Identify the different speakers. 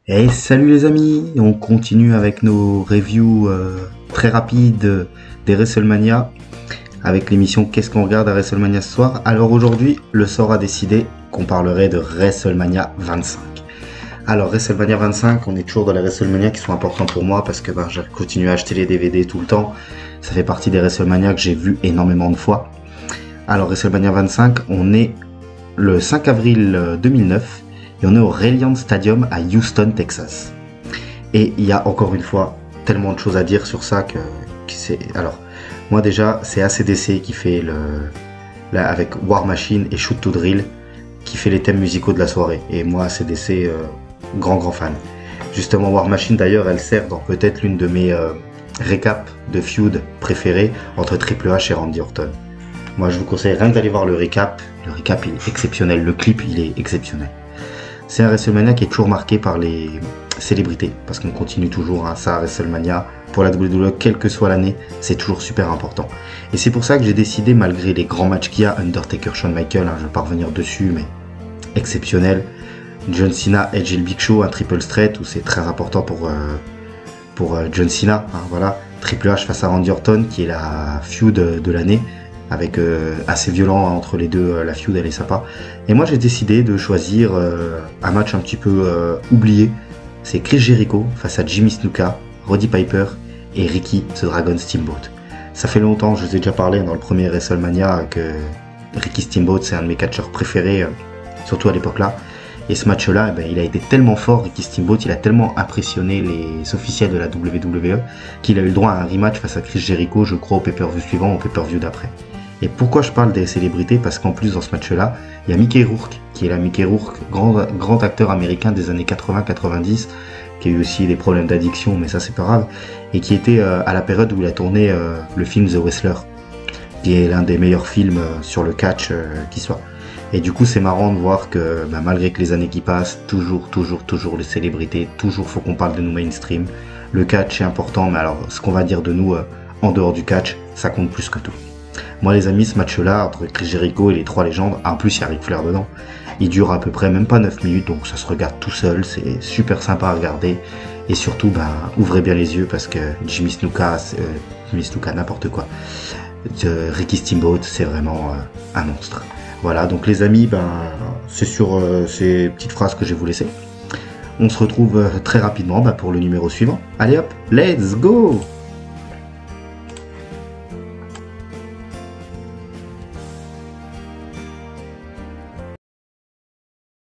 Speaker 1: Et salut les amis, on continue avec nos reviews très rapides des WrestleMania avec l'émission Qu'est-ce qu'on regarde à WrestleMania ce soir. Alors aujourd'hui, le sort a décidé qu'on parlerait de WrestleMania 25. Alors WrestleMania 25, on est toujours dans les WrestleMania qui sont importants pour moi parce que je continue à acheter les DVD tout le temps. Ça fait partie des WrestleMania que j'ai vu énormément de fois. Alors WrestleMania 25, on est le 5 avril 2009. Et on est au Reliant Stadium à Houston, Texas. Et il y a encore une fois tellement de choses à dire sur ça que c'est... Alors, moi déjà, c'est AC/DC qui fait avec War Machine et Shoot to Drill, qui fait les thèmes musicaux de la soirée. Et moi, AC/DC, grand fan. Justement, War Machine d'ailleurs, elle sert dans peut-être l'une de mes récaps de feud préférés entre Triple H et Randy Orton. Moi, je vous conseille rien que d'aller voir le récap. Le récap, il est exceptionnel. Le clip, il est exceptionnel. C'est un WrestleMania qui est toujours marqué par les célébrités, parce qu'on continue toujours ça à WrestleMania. Pour la WWE, quelle que soit l'année, c'est toujours super important. Et c'est pour ça que j'ai décidé, malgré les grands matchs qu'il y a, Undertaker, Shawn Michaels, je vais pas revenir dessus, mais exceptionnel. John Cena, Edge et le Big Show, un triple threat, où c'est très important pour John Cena, voilà. Triple H face à Randy Orton, qui est la feud de l'année, avec assez violent entre les deux, la feud elle est sympa. Et moi j'ai décidé de choisir un match un petit peu oublié. C'est Chris Jericho face à Jimmy Snuka, Roddy Piper et Ricky the Dragon Steamboat. Ça fait longtemps, je vous ai déjà parlé dans le premier WrestleMania que Ricky Steamboat c'est un de mes catcheurs préférés, surtout à l'époque là. Et ce match-là, il a été tellement fort, Ricky Steamboat, il a tellement impressionné les officiels de la WWE qu'il a eu le droit à un rematch face à Chris Jericho, je crois au pay-per-view suivant, au pay-per-view d'après. Et pourquoi je parle des célébrités? Parce qu'en plus dans ce match-là, il y a Mickey Rourke, qui est là Mickey Rourke, grand acteur américain des années 80-90, qui a eu aussi des problèmes d'addiction, mais ça c'est pas grave, et qui était à la période où il a tourné le film The Wrestler, qui est l'un des meilleurs films sur le catch qui soit. Et du coup c'est marrant de voir que malgré que les années qui passent, toujours les célébrités, toujours faut qu'on parle de nous mainstream. Le catch est important, mais alors ce qu'on va dire de nous en dehors du catch, ça compte plus que tout. Moi les amis, ce match-là, entre Chris Jericho et les trois légendes, en plus il y a Ric Flair dedans, il dure à peu près même pas 9 minutes, donc ça se regarde tout seul, c'est super sympa à regarder. Et surtout, ouvrez bien les yeux parce que Jimmy Snuka, n'importe quoi. Ricky Steamboat, c'est vraiment un monstre. Voilà, donc les amis, c'est sur ces petites phrases que je vais vous laisser. On se retrouve très rapidement pour le numéro suivant. Allez hop, let's go!